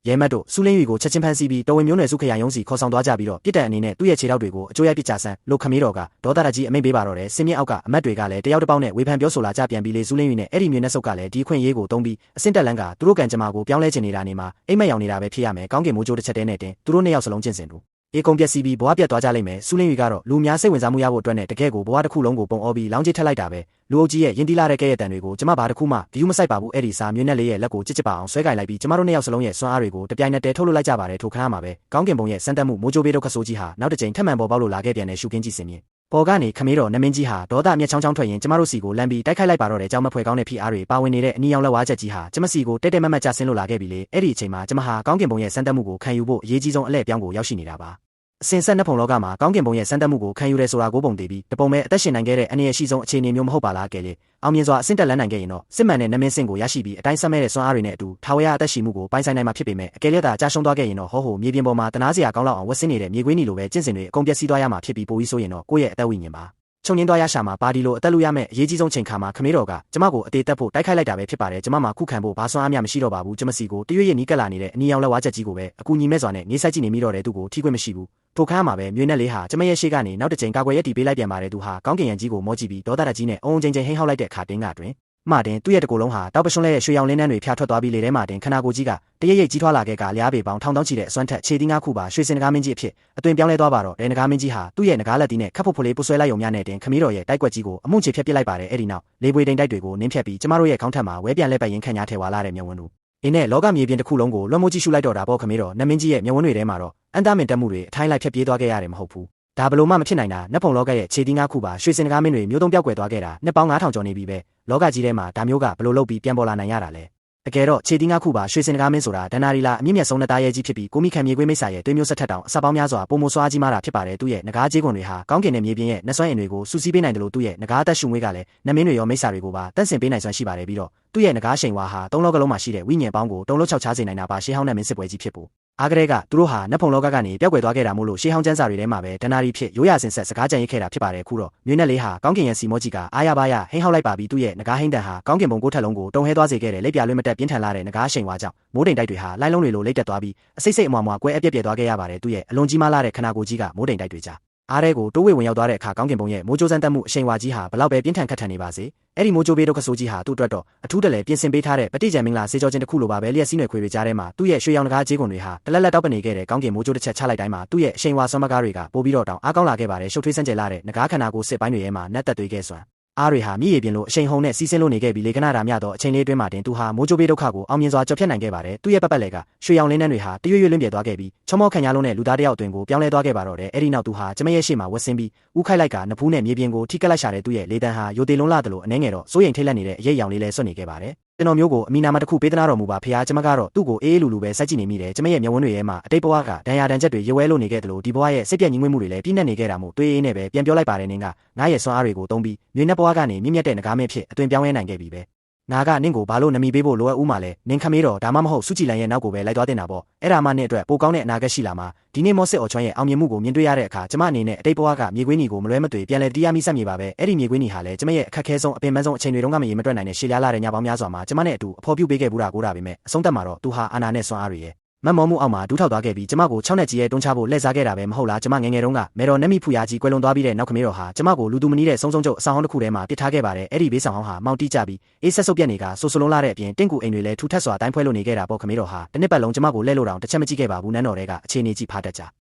ရဲမတ်တို့စူးလင်းရီကိုချက်ချင်းဖမ်းဆီးပြီးတော်ဝင်မျိုးနွယ်စုခရိုင်ရုံးစီခေါ်ဆောင်သွားကြပြီးတော့ပြစ်ဒဏ်အနေနဲ့သူ့ရဲ့ခြေထောက်တွေကိုအကျိုးရိုက်ပစ်ကြဆန်းလို့ခမီးတော်ကဒေါသတကြီးအမိန့်ပေးပါတော့တယ်စင်မြင့်အောက်ကအမတ်တွေကလည်းတယောက်တစ်ပေါက်နဲ့ဝေဖန်ပြောဆိုလာကြပြန်ပြီးလေစူးလင်းရီနဲ့အဲ့ဒီမြေနဲ့စုပ်ကလည်းဒီခွင့်ရေးကိုတုံးပြီးအစင့်တက်လန်းကသူတို့ကံကြမ္မာကိုပြောင်းလဲချင်နေတာနေမှာအိမ်မက်ရောင်နေတာပဲဖြစ်ရမယ်ကောင်းကင်မိုးကြိုးတစ်ချက်တည်းနဲ့တင်သူတို့နှစ်ယောက်စလုံးကျင့်စဉ်တို့အေကုံပြက်စီပြီးဘဝပြတ်သွားကြလိမ့်မယ်စူးလင်းရီကတော့လူများစိတ်ဝင်စားမှုရဖို့အတွက်နဲ့တကယ်ကိုဘဝတစ်ခုလုံးကိုပုံအောပြီးလောင်းချစ်ထက်လိုက်တာပဲလူအုပ်ကြီးရဲ့ယဉ်တီးလာတဲ့ကဲ့ရဲ့တန်တွေကိုကျမဘာတစ်ခုမှဂယူးမဆိုင်ပါဘူးအဲ့ဒီစာမြွေးနဲ့လေးရဲ့လက်ကိုကြစ်ကြစ်ပါအောင်ဆွဲကင်လိုက်ပြီးကျမတို့နှစ်ယောက်စလုံးရဲ့စွမ်းအားတွေကိုတပြိုင်နက်တည်းထုတ်လွှတ်လိုက်ကြပါတယ်ထိုခါမှာပဲကောင်းကင်ဘုံရဲ့စမ်းတက်မှုမိုးကြိုးပေးဒုက္ခဆိုးကြီးဟာနောက်တစ်ကြိမ်ထပ်မံပေါ်ပေါက်လို့လာခဲ့ပြန်တဲ့ရှုခင်းကြည့်စင်မြင့်ပေါ်ကနေခမင်းတော်နမင်းကြီးဟာဒေါသမျက်ချောင်းချောင်းထွက်ရင်ကျမတို့စီကိုလမ်းပြီးတိုက်ခိုက်လိုက်ပါတော့တယ်ကြောင်မဖွယ်ကောင်းတဲ့ဖိအားတွေပါဝင်နေတဲ့အနီရောင်လက်ဝါးချက်ကြီးဟာကျမစီကိုတဲတဲမတ်မတ်ကျဆင်းလို့လာခဲ့ပြီလေအဲ့ဒီအချိန်မှာကျမဟာကောင်းကင်ဘုံရဲ့စမ်းတက်မှုကိုခံယူဖို့အရေးကြီးဆုံးအလဲ့ပြောင်းကိုရောက်ရှိနေတာပါအစင်ဆက်နှစ်ဖုံလောကမှာကောင်းကင်ဘုံရဲ့စမ်းတက်မှုကိုခံယူရဲဆိုတာကိုပုံတည်ပြီးတပုံမဲ့အသက်ရှင်နိုင်ခဲ့တဲ့အနည်းရှိဆုံးအခြေအနေမျိုးမဟုတ်ပါလားကဲလေအောင်မြင်စွာအစင်တက်လန်းနိုင်ခဲ့ရင်တော့စစ်မှန်တဲ့နမင်းစင်ကိုရရှိပြီးအတိုင်းဆက်မဲ့တဲ့စွမ်းအားတွေနဲ့အတူထာဝရအသက်ရှိမှုကိုပိုင်ဆိုင်နိုင်မှာဖြစ်ပေမဲ့အကယ်၍သာကြာရှုံးသွားခဲ့ရင်တော့ဟောမြေပြင်ပေါ်မှာတနာစရာကောင်းလောက်အောင်ဝက်ဆင်းနေတဲ့မြေခွေးနီလိုပဲကျင့်စဉ်တွေအကုန်ပြည့်စည်သွားရမှာဖြစ်ပြီးပိုပြီးဆိုရင်တော့ကိုယ့်ရဲ့အသက်ဝိညာဉ်ပါချုံငင်းသွားရရှာမှာပါဒီလိုအသက်လူရမယ့်အရေးကြီးဆုံးချိန်ခါမှာခမင်းတော်ကကျမကိုအသေးသက်ဖို့တိုက်ခိုက်လိုက်တာပဲဖြစ်ပါတယ်ကျမမှာခုခံဖို့ဘာစွမ်းအားများမရှိတော့ပါဘူးကျမစီကိုတရွေ့ရွေ့နီးကပ်လာနေတဲ့အနီရောင်လက်ဝါးချက်ကြီးကိုပဲအကူညီမဲ့စွာနဲ့ငေးဆိုင်ကြည့်နေမိတော့တဲ့သူကိုထိခွင့်မရှိဘူးထိုခါမှာပဲမြွေနဲ့လေးဟာကျမရဲ့ရှေ့ကနေနောက်တစ်ချိန်ကာကွယ်ရည်တီးပေးလိုက်ပြန်ပါတယ်သူဟာကောင်းကင်ရံကြီးကိုမောကြည့်ပြီးဒေါသတကြီးနဲ့အုံချင်းချင်းဟိန်းဟောက်လိုက်တဲ့ခါတင်းကတွင်မှတင်သူ့ရဲ့တကူလုံးဟာတောက်ပရှွန်းလဲရဲ့ရွှေရောင်လင်းနှန်းတွေဖျားထွက်သွားပြီးလေထဲမှာတင်ခနာကိုကြီးကတရိပ်ရိပ်ကြီးထွားလာခဲ့ကလျားပေပေါင်းထောင်တောင်းချီတဲ့အစွမ်းထက်ခြေသီးငါးခုပါရွှေစင်နဂါမင်းကြီးအဖြစ်အသွင်ပြောင်းလဲသွားပါတော့နဂါမင်းကြီးဟာသူ့ရဲ့နဂါလက်တီးနဲ့ခပ်ဖို့ဖွလေးပုဆွဲလိုက်ုံများနဲ့တင်ခမီးတော်ရဲ့တိုက်ကွက်ကြီးကိုအမှုန့်ချေဖြတ်ပစ်လိုက်ပါတယ်အဲ့ဒီနောက်လေပွေတိမ်တိုက်တွေကိုနင်းဖြတ်ပြီးကျမတို့ရဲ့ခေါင်းထက်မှာဝဲပြန်လဲပတ်ရင်ခံညာထဲဝါလာတဲ့မြဝန်းတို့အင်းနဲ့လောကမြေပြင်တစ်ခုလုံးကိုလွှမ်းမိုးကြည့်ရှုလိုက်တော့တာပေါ့ခမီးတော်နမင်းကြီးရဲ့မြဝန်းတွေထဲမှာတော့အန်တာမင်တက်မှုတွေအထိုင်းလိုက်ဖြတ်ပြေးသွားခဲ့ရတယ်မဟုတ်ဘူးဒါဘလို့မှမဖြစ်နိုင်တာနတ်ဖုံလောကရဲ့ခြေသီးငါးခုပါရွှေစင်နဂါမင်းတွေမျိုးတုံးပြောက်ကွယ်သွားခဲ့တာနှစ်ပေါင်း9000ကျော်နေပြီပဲလောကကြီးထဲမှာဒါမျိုးကဘလို့လုပ်ပြီးပြန်ပေါ်လာနိုင်ရတာလဲတကယ်တော့ခြေသီးငါးခုပါရွှေစင်နဂါမင်းဆိုတာဒဏ္ဍာရီလာအမြင့်မြတ်ဆုံးနှစ်သားရဲကြီးဖြစ်ပြီးကိုမိခံမြေခွေးမိတ်ဆာရဲ့သွေးမျိုးဆက်ထက်တောင်အစပေါင်းများစွာပုံမစွားကြီးမားတာဖြစ်ပါတယ်သူ့ရဲ့နဂါးကြီးကွန်တွေဟာကောင်းကင်နဲ့မြေပြင်ရဲ့နှစွမ်းအင်တွေကိုစူးစီးပေးနိုင်တယ်လို့သူ့ရဲ့နဂါးသက်ရှုငွေးကလည်းနမင်းတွေရောမိတ်ဆာတွေကိုပါတန့်စင်ပေးနိုင်စွမ်းရှိပါတယ်ပြီးတော့သူ့ရဲ့နဂါးရှိန်ဝါဟာသုံးလောကလုံးမှာရှိတဲ့ဝိညာဉ်ပေါင်းကိုတုံလို့ချောက်ချားစေနိုင်တာပါရှေးဟောင်းနဲ့မင်းစစ်ပွဲကြီးဖြစ်ဖို့အားကလေးကသူတို့ဟာနတ်ဖုံလောကကနေပျောက်ကွယ်သွားခဲ့တာမို့လို့ရှေးဟောင်းကျမ်းစာတွေထဲမှာပဲဒဏ္ဍာရီဖြစ်ရိုးရာစင်ဆက်စကားကြံရိပ်ခဲ့တာဖြစ်ပါတယ်ခုတော့မြွေနဲ့လေးဟာကောင်းကင်ရဲ့စီမောကြီးကအားရပါရဟိန်းဟောက်လိုက်ပါပြီးသူ့ရဲ့နဂါးဟိန်းတန်ဟာကောင်းကင်ဘုံကိုထက်လုံးကိုတုံဟဲသွားစေခဲ့တဲ့လက်ပြလွှဲမတက်ပြင်းထန်လာတဲ့နဂါးရှိန်ဝါကြောင့်မိုးတိမ်တိုက်တွေဟာလိုင်းလုံးတွေလိုလိမ့်တက်သွားပြီးအစိတ်စိတ်အမွာမွာကွဲအပြက်ပြက်သွားခဲ့ရပါတယ်သူ့ရဲ့အလွန်ကြီးမားလာတဲ့ခနာကိုကြီးကမိုးတိမ်တိုက်တွေကြားအားရဲကိုတိုးဝေဝင်ရောက်သွားတဲ့အခါကောင်းကင်ဘုံရဲ့မိုးကြိုးစမ်းတက်မှုအရှိန်ဝါကြီးဟာဘလောက်ပဲပြင်းထန်ခတ်ထန်နေပါစေအဲ့ဒီမိုးကြိုးပေးဒုက္ခဆိုးကြီးဟာသူ့အတွက်တော့အထူးတလဲပြင်ဆင်ပေးထားတဲ့ပဋိကြံမင်္ဂလာစေကြောချင်းတစ်ခုလိုပါပဲလျက်စီးနွယ်ခွေတွေကြားထဲမှာသူ့ရဲ့ရွှေရောင်နဂါးကြေးကွန်တွေဟာတလက်လက်တောက်ပနေခဲ့တဲ့ကောင်းကင်မိုးကြိုးတစ်ချက်ချလိုက်တိုင်းမှာသူ့ရဲ့အရှိန်ဝါစွမ်းမကားတွေကပိုပြီးတော့တောင်အားကောင်းလာခဲ့ပါတယ်ရှုပ်ထွေးစမ်းကြဲလာတဲ့နဂါးခန္ဓာကိုယ်စစ်ပိုင်းတွေထဲမှာနတ်သက်သွေးခဲ့စွမ်းအားတွေဟာမြည်ရည်ပြင်လို့အရှိန်ဟုန်နဲ့စီးဆင်းလို့နေခဲ့ပြီးလေကနာတာမြတော့အချိန်လေးအတွင်းမှာတင်သူဟာမိုးကြိုးပေးဒုက္ခကိုအောင်မြင်စွာကျော်ဖြတ်နိုင်ခဲ့ပါတယ်သူ့ရဲ့ပတ်လည်ကရွှေရောင်လင်းနှန်းတွေဟာတရွေ့ရွေ့လွင့်ပြဲသွားခဲ့ပြီးချောမောခံရလုံးနဲ့လူသားတယောက်အတွင်ကိုပြောင်းလဲသွားခဲ့ပါတော့တယ်အဲ့ဒီနောက်သူဟာကျမရဲ့ရှေ့မှာဝက်ဆင်းပြီးဥခိုက်လိုက်ကနဖူးနဲ့မြေပြင်ကိုထိကက်လိုက်ရှာတဲ့သူ့ရဲ့လေတန်းဟာယိုတေလုံးလာတယ်လို့အနှဲငယ်တော့စိုးရိမ်ထိတ်လန့်နေတဲ့အရေးရောင်လေးလဲဆွတ်နေခဲ့ပါတယ်ကျွန်တော်မျိုးကိုအမီနာမတစ်ခုပေးသနာတော်မူပါဖေဟာကျမကတော့သူ့ကိုအေးအေးလူလူပဲစိုက်ကြည့်နေမိတယ်ကျမရဲ့မျက်ဝန်းတွေထဲမှာအတိတ်ဘဝကဒဏ်ရာဒဏ်ချက်တွေရွယ်ဝဲလို့နေခဲ့တယ်လို့ဒီဘဝရဲ့စိတ်ပြည့်ငြိမ်ဝှက်မှုတွေလည်းပြည့်နှက်နေခဲ့တာမို့တွေးအေးနဲ့ပဲပြန်ပြောလိုက်ပါတယ်နင်းကငါရဲ့စွမ်းအားတွေကိုသုံးပြီးမြေနှက်ဘဝကနေမြင့်မြတ်တဲ့ငကားမင်းဖြစ်အသွင်ပြောင်းလဲနိုင်ခဲ့ပြီပဲငါကနင်းကိုဘာလို့နမီပေးဖို့လိုအပ်ဦးမှာလဲနင်းခမေးတော့ဒါမှမဟုတ်စုကြည်လန်ရဲ့နောက်ကိုပဲလိုက်သွားတင်တာပေါ့အဲ့ဒါမှနင်းအတွက်ပိုကောင်းတဲ့အနာဂတ်ရှိလာမှာဒီနေ့မော့စစ်အော်ချွန်းရဲ့အောင်မြင်မှုကိုမြင်တွေ့ရတဲ့အခါကျမအနေနဲ့အတိတ်ဘဝကမြေခွေးညီကိုမလွဲမသွေပြန်လဲတရားမိဆက်မြေပါပဲအဲ့ဒီမြေခွေးညီဟာလည်းကျမရဲ့အခက်ခဲဆုံးအပင်ပန်းဆုံးအချိန်တွေတုန်းကမရေမတွက်နိုင်တဲ့ရှေ့လျားလာတဲ့ညပေါင်းများစွာမှာကျမနဲ့အတူအဖော်ပြုပေးခဲ့ဘူးတာကိုဒါပေမဲ့အဆုံးသတ်မှာတော့သူဟာအာနာနဲ့စွမ်းအားတွေရဲ့မတ်မောမှုအောက်မှာဒူးထောက်သွားခဲ့ပြီးကျမကို6နှစ်ကြီးရဲ့တွန်းချဖို့လှည့်စားခဲ့တာပဲမဟုတ်လားကျမငယ်ငယ်တုန်းကမေတော်နက်မိဖူရာကြီးကွယ်လွန်သွားပြီးတဲ့နောက်ခမေးတော်ဟာကျမကိုလူသူမနီးတဲ့ဆုံးကျုပ်အဆောင်ဟောင်းတစ်ခုထဲမှာပစ်ထားခဲ့ပါတယ်အဲ့ဒီဘေးဆောင်ဟောင်းဟာမောင်တီးကြပြီးအေးဆက်ဆုပ်ပြက်နေကဆိုဆိုလုံးလာတဲ့အပြင်တင့်ကူအိမ်တွေလည်းထူထပ်စွာတိုင်းဖွဲလို့နေခဲ့တာပေါ့ခမေးတော်ဟာတစ်နှစ်ပတ်လုံးကျမကိုလှည့်လို့တောင်တစ်ချက်မကြည့်ခဲ့ပါဘူးနန်းတော်တွေကအခြေအနေကြည့်ဖားတတ်ကြ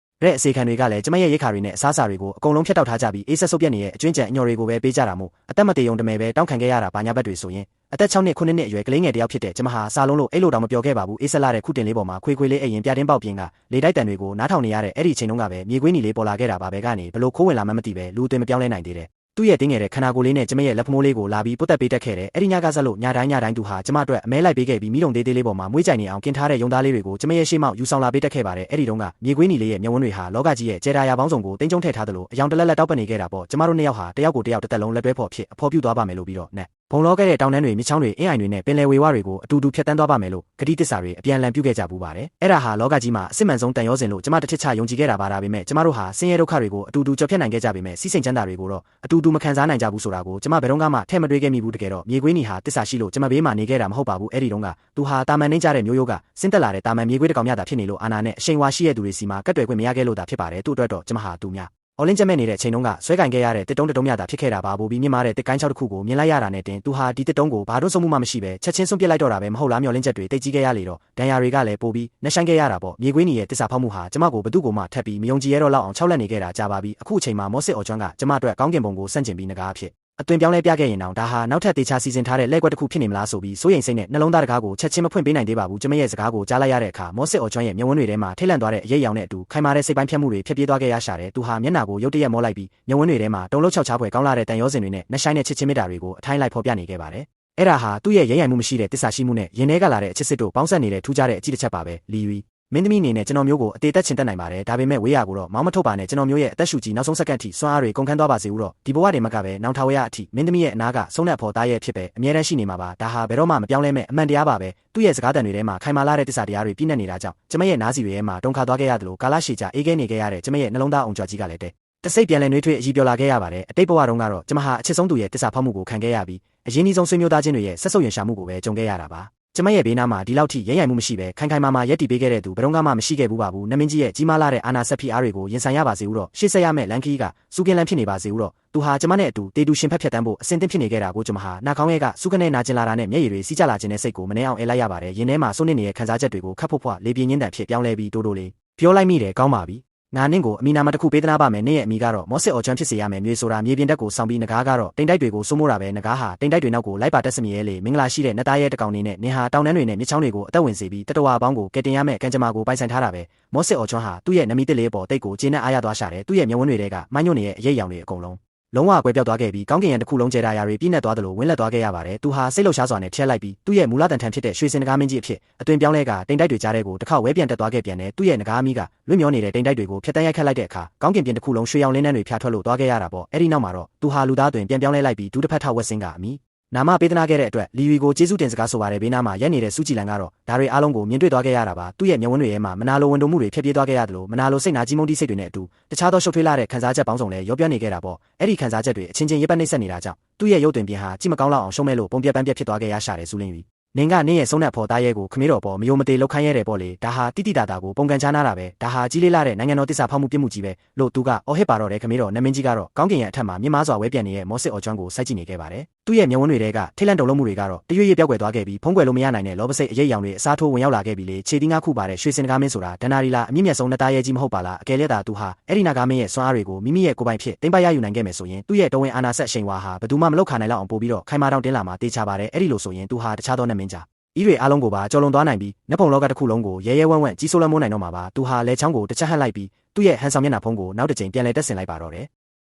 တဲ့အစီခံတွေကလည်းကျမရဲ့ရိတ်ခါတွေနဲ့အစားအစာတွေကိုအကုန်လုံးဖျက်တောက်ထားကြပြီးအေးဆက်ဆုပ်ပြက်နေတဲ့အကျွင်းကြံအညော်တွေကိုပဲပေးကြတာမို့အသက်မသေးုံတမယ်ပဲတောင်းခံခဲ့ရတာဘာညာဘက်တွေဆိုရင်အသက်6နှစ်9နှစ်အရွယ်ကလေးငယ်တယောက်ဖြစ်တဲ့ကျမဟာစာလုံးလို့အဲ့လိုတောင်မပြောခဲ့ပါဘူးအေးဆက်လာတဲ့ခုတင်လေးပေါ်မှာခွေခွေလေးအိမ်ရင်ပြတင်းပေါက်ပြင်းကလေတိုက်တန်တွေကိုနားထောင်နေရတဲ့အဲ့ဒီအချိန်တုန်းကပဲမြေခွေးနီလေးပေါ်လာခဲ့တာပါပဲကနေဘလို့ခိုးဝင်လာမှမသိပဲလူအသွင်မပြောင်းလဲနိုင်သေးတယ်သူ့ရဲ့တင်းငယ်တဲ့ခနာကိုယ်လေးနဲ့ကျမရဲ့လက်ဖမိုးလေးကိုလာပြီးပုတ်တက်ပေးတတ်ခဲ့တယ်အဲ့ဒီညကဆက်လို့ညတိုင်းသူဟာကျမအတွက်အမဲလိုက်ပေးခဲ့ပြီးမိတုံသေးသေးလေးပေါ်မှာမွေးကြိုင်နေအောင်กินထားတဲ့ရုံသားလေးတွေကိုကျမရဲ့ရှေ့မောက်ယူဆောင်လာပေးတတ်ခဲ့ပါတယ်အဲ့ဒီတုန်းကမြေခွေးနီလေးရဲ့မျက်ဝန်းတွေဟာလောကကြီးရဲ့ကျေတာယာပေါင်းစုံကိုတင်းကျုံထည့်ထားသလိုအယောင်တလက်လက်တောက်ပနေခဲ့တာပေါ့ကျမတို့နှစ်ယောက်ဟာတယောက်ကိုတယောက်တစ်သက်လုံးလက်တွဲဖော်ဖြစ်အဖော်ပြသွားပါမယ်လို့ပြီးတော့နဲ့ ဘုံလောကရဲ့တောင်တန်းတွေမြစ်ချောင်းတွေအင်းအိုင်တွေနဲ့ပင်လယ်ဝေဝတွေကိုအတူတူဖြတ်တန်းသွားပါမယ်လို့ဂတိတစ္ဆာတွေအပြန်အလှန်ပြုခဲ့ကြပူပါတယ်။အဲ့ဒါဟာလောကကြီးမှာအစစ်မှန်ဆုံးတန်ရောစင်လို့ကျမတစ်ထစ်ချယုံကြည်ခဲ့တာပါဒါပေမဲ့ကျမတို့ဟာဆင်းရဲဒုက္ခတွေကိုအတူတူကြော်ဖြတ်နိုင်ခဲ့ကြပေမဲ့စီးစိမ်ချမ်းသာတွေကိုတော့အတူတူမခံစားနိုင်ကြဘူးဆိုတာကိုကျမဘယ်တော့မှထဲ့မတွေးခဲ့မိဘူးတကယ်တော့မြေခွေးနီဟာတစ္ဆာရှိလို့ကျမဘေးမှာနေခဲ့တာမဟုတ်ပါဘူးအဲ့ဒီတုန်းကသူဟာတာမန်နှင်းကြတဲ့မျိုးရိုးကဆင်းသက်လာတဲ့တာမန်မြေခွေးတစ်ကောင်မြတာဖြစ်နေလို့အာနာနဲ့အရှိန်ဝါရှိတဲ့သူတွေစီမှာကတ်တွေ့ခွင့်မရခဲ့လို့တာဖြစ်ပါတယ်သူ့အတွက်တော့ကျမဟာသူများအော်လင်းကျက်မဲ့နေတဲ့ချိန်တုန်းကဆွဲကင်ခဲ့ရတဲ့တစ်တုံးတစ်တုံးမြတာဖြစ်ခဲ့တာပါပိုပြီးမြင့်မားတဲ့တစ်ကိုင်းချောက်တစ်ခုကိုမြင်လိုက်ရတာနဲ့တင်သူဟာဒီတစ်တုံးကိုဘာတွန်းဆုံးမှုမှမရှိပဲချက်ချင်းစွန့်ပစ်လိုက်တော့တာပဲမဟုတ်လားမျောလင်းချက်တွေတိတ်ကြီးခဲ့ရလေတော့ဒဏ်ရာတွေကလည်းပိုပြီးနှဆိုင်ခဲ့ရတာပေါ့မြေခွေးနီရဲ့တစ္ဆာဖောက်မှုဟာကျမကိုဘသူ့ကိုမှထပ်ပြီးမယုံကြည်ရတော့လောက်အောင်ခြောက်လက်နေခဲ့တာကြာပါပြီအခုအချိန်မှာမော့စစ်အော်ကျွမ်းကကျမအတွက်ကောင်းကင်ဘုံကိုစန့်ကျင်ပြီးငကားဖြစ်အသွင်ပြောင်းလဲပြခဲ့ရင်တောင်ဒါဟာနောက်ထပ်တေချာစီစဉ်ထားတဲ့လက်ကွက်တစ်ခုဖြစ်နေမလားဆိုပြီးစိုးရိမ်စိတ်နဲ့နှလုံးသားတကားကိုချက်ချင်းမဖွင့်ပေးနိုင်သေးပါဘူးကျမရဲ့စကားကိုကြားလိုက်ရတဲ့အခါမော့စစ်အော်ကျွမ်းရဲ့မျက်ဝန်းတွေထဲမှာထိတ်လန့်သွားတဲ့အရေးရောင်နဲ့အတူခိုင်မာတဲ့စိတ်ပိုင်းဖြတ်မှုတွေဖြစ်ပြေးသွားခဲ့ရရှာတယ်သူဟာမျက်နှာကိုရုတ်တရက်မောလိုက်ပြီးမျက်ဝန်းတွေထဲမှာတုံလုံးချောက်ချားဖွယ်ကောင်းလာတဲ့တန်ရောစင်တွေနဲ့နှဆိုင်တဲ့ချစ်ချင်းမေတ္တာတွေကိုအထိုင်းလိုက်ဖော်ပြနေခဲ့ပါတယ်အဲ့ဒါဟာသူ့ရဲ့ရဲရံမှုမရှိတဲ့တစ္ဆာရှိမှုနဲ့ရင်ထဲကလာတဲ့အချစ်စစ်တို့ပေါင်းဆက်နေတဲ့ထူးခြားတဲ့အကြည့်တစ်ချက်ပါပဲလီယီမင်းသမီးအနေနဲ့ကျွန်တော်မျိုးကိုအသေးသက်ချင်တတ်နိုင်ပါတယ်ဒါပေမဲ့ဝေးရကိုတော့မောင်းမထုတ်ပါနဲ့ကျွန်တော်မျိုးရဲ့အသက်ရှူကြီးနောက်ဆုံးစက္ကန့်ထိစွမ်းအားတွေကုန်ခန်းသွားပါစေဦးတော့ဒီဘဝတွေမှာကပဲနောင်ထဝရအထိမင်းသမီးရဲ့အနာကဆုံးတဲ့ဖော်သားရဲ့ဖြစ်ပဲအမြဲတမ်းရှိနေမှာပါဒါဟာဘယ်တော့မှမပြောင်းလဲမဲ့အမှန်တရားပါပဲသူ့ရဲ့စကားတန်တွေထဲမှာခိုင်မာလာတဲ့တစ္ဆာတရားတွေပြည့်နေနေတာကြောင့်ကျမရဲ့နားစီတွေထဲမှာတုန်ခါသွားခဲ့ရတယ်လို့ကာလရှည်ကြာအေးခဲနေခဲ့ရတဲ့ကျမရဲ့နှလုံးသားအောင်ကြွကြီးကလည်းတစိတ်ပြန်လဲနှွေးထွေးအကြီးပြောလာခဲ့ရပါတယ်အတိတ်ဘဝတုန်းကတော့ကျမဟာအချစ်ဆုံးသူရဲ့တစ္ဆာဖောက်မှုကိုခံခဲ့ရပြီးအရင်းနှီးဆုံးဆွေမျိုးသားချင်းတွေရဲ့ဆက်ဆုပ်ရင်ရှာမှုကိုပဲကြုံခဲ့ရတာပါကျမရဲ့ဘေးနားမှာဒီလောက်ထိရဲရိုင်မှုမရှိပဲခိုင်ခိုင်မာမာရက်တီပေးခဲ့တဲ့သူဘယ်တော့မှမရှိခဲ့ဘူးပါဘူးနမင်းကြီးရဲ့ကြီးမားလာတဲ့အာနာဆက်ဖီအားတွေကိုရင်ဆိုင်ရပါစေဦးတော့ရှေ့ဆက်ရမယ့်လန်ခီးကစူကင်လန်ဖြစ်နေပါစေဦးတော့သူဟာကျမနဲ့အတူတေတူရှင်ဖက်ဖြတ်တန်းဖို့အစင်သင့်ဖြစ်နေခဲ့တာကိုကျမဟာနှာခေါင်းရဲကစူကနေနာကျင်လာတာနဲ့မျက်ရည်တွေစီးကျလာခြင်းနဲ့စိတ်ကိုမနှဲအောင်အဲလိုက်ရပါတယ်ရင်ထဲမှာစိုးနေနေတဲ့ခံစားချက်တွေကိုခတ်ဖို့ဖွာလေပြင်းညင်းတန်ဖြစ်ပြောင်းလဲပြီးတိုးတိုးလေးပြောလိုက်မိတယ်ကောင်းပါပြီငါနင့်ကိုအမီနာမတစ်ခုပေးသနာပါမယ်နင့်ရဲ့အမီကတော့မော့စစ်အော်ချမ်းဖြစ်စေရမယ်မျိုးဆိုတာမြေပြင်တက်ကိုစောင်းပြီးငကားကတော့တိမ်တိုက်တွေကိုစိုးမိုးတာပဲငကားဟာတိမ်တိုက်တွေနောက်ကိုလိုက်ပါတက်စမြဲလေမင်္ဂလာရှိတဲ့နတ်သားရဲ့တကောင်နေနဲ့နင်ဟာတောင်တန်းတွေနဲ့မြစ်ချောင်းတွေကိုအသက်ဝင်စေပြီးတတဝါပေါင်းကိုကဲတင်ရမယ်ကံကြမ္မာကိုပိုင်ဆိုင်ထားတာပဲမော့စစ်အော်ချမ်းဟာသူ့ရဲ့နမီတစ်လေးပေါ်တိတ်ကိုကျင်းနဲ့အားရသွားရှာတယ်သူ့ရဲ့မျက်ဝန်းတွေကမိုင်းညွန့်နေရဲ့အရေးရောင်တွေအကုန်လုံးလုံးဝကွဲပြောက်သွားခဲ့ပြီးကောင်းကင်ရံတစ်ခုလုံးကျဲတာရာတွေပြည့်နှက်သွားသလိုဝင်းလက်သွားခဲ့ရပါတယ်သူဟာစိတ်လှုပ်ရှားစွာနဲ့ထက်လိုက်ပြီးသူ့ရဲ့မူလတန်ထန်ဖြစ်တဲ့ရွှေစင်နဂါမင်းကြီးအဖြစ်အသွင်ပြောင်းလဲကတိမ်တိုက်တွေကြားထဲကိုတစ်ခါဝဲပြန်တက်သွားခဲ့ပြန်တယ်သူ့ရဲ့နဂါမီးကလွင့်မျောနေတဲ့တိမ်တိုက်တွေကိုဖျက်တမ်းရိုက်ခတ်လိုက်တဲ့အခါကောင်းကင်ပြင်တစ်ခုလုံးရွှေရောင်လင်းနှန်းတွေဖြာထွက်လို့သွားခဲ့ရတာပေါ့အဲ့ဒီနောက်မှာတော့သူဟာလူသားတွင်ပြန်ပြောင်းလဲလိုက်ပြီးဒူးတစ်ဖက်ထောက်ဝက်စင်းကအမီနာမပေးသနာခဲ့တဲ့အတွက်လီဝီကိုကျေးဇူးတင်စကားဆိုပါတယ်ဘေးနားမှာရက်နေတဲ့စူးကြည်လန်ကတော့ဒါတွေအားလုံးကိုမြင်တွေ့သွားခဲ့ရတာပါသူ့ရဲ့မျက်ဝန်းတွေထဲမှာမနာလိုဝန်တိုမှုတွေဖြည့်ပြေးသွားခဲ့ရတယ်လို့မနာလိုစိတ်နာကြီးမုန်းတိစိတ်တွေနဲ့အတူတခြားသောရှုပ်ထွေးလာတဲ့ခံစားချက်ပေါင်းစုံလည်းရောပြနေခဲ့တာပေါ့အဲ့ဒီခံစားချက်တွေအချင်းချင်းရပ်ပတ်နှိမ့်ဆက်နေတာကြောင့်သူ့ရဲ့ရုပ်သွင်ပြင်ဟာကြည့်မကောင်းလောက်အောင်ရှုံးမဲ့လို့ပုံပြက်ပန်းပြက်ဖြစ်သွားခဲ့ရရှာတယ်စူးလင်းပြီးနင်ကနင့်ရဲ့ဆုံးတဲ့ဖော်သားရဲကိုခမည်းတော်ပေါ်မယုံမသေးလောက်ခိုင်းရတဲ့ပေါ့လေဒါဟာတိတိတာတာကိုပုံကန်ချားနာတာပဲဒါဟာကြီးလေးလာတဲ့နိုင်ငံတော်တစ္ဆာဖောက်မှုပြစ်မှုကြီးပဲလို့သူကအော်ဟစ်ပါတော့တယ်ခမည်းတော်နမင်းကြီးကတော့ကောင်းကင်ရဲ့အထက်မှာမြင့်မားစွာဝဲပြန်နေတဲ့မော့စစ်အော်ကျွမ်းကိုစိုက်ကြည့်နေခဲ့ပါတယ်သူ့ရဲ့မျက်ဝန်းတွေကထိတ်လန့်တုန်လှုပ်မှုတွေကတော့တရွေ့ရွေ့ပြောက်ကွယ်သွားခဲ့ပြီးဖုံးကွယ်လို့မရနိုင်တဲ့လောဘစိတ်အရေးရောင်တွေအစားထိုးဝင်ရောက်လာခဲ့ပြီးလေခြေတီးငါခုပါတဲ့ရွှေစင်ကားမင်းဆိုတာဒဏ္ဍာရီလာအမြင့်မြတ်ဆုံးနှစ်သားရဲကြီးမဟုတ်ပါလားအကယ်လက်သာသူဟာအဲ့ဒီနာကားမင်းရဲ့စွမ်းအားတွေကိုမိမိရဲ့ကိုယ်ပိုင်ဖြစ်သိမ်းပိုက်ရယူနိုင်ခဲ့မယ်ဆိုရင်သူ့ရဲ့တော်ဝင်အာနာဆက်အရှိန်ဝါဟာဘယ်သူမှမလောက်ခနိုင်လောက်အောင်ပို့ပြီးတော့ခိုင်မာတောင်တင်းလာမှာတေချာပါတယ်အဲ့ဒီလိုဆိုရင်သူဟာတခြားသောနမင်းကြားဤတွေအားလုံးကိုပါကြော်လွန်သွားနိုင်ပြီးနတ်ပုံလောကတစ်ခုလုံးကိုရဲရဲဝံ့ဝံ့ကြီးစိုးလွှမ်းမိုးနိုင်တော့မှာပါသူဟာလဲချောင်းကိုတစ်ချက်ဟန့်လိုက်ပြီးသူ့ရဲ့ဟန်ဆောင်မျက်နှာဖုံးကိုနောက်တစ်ကြိမ်ပြန်လဲတက်ဆင်လိုက်ပါတော့တယ်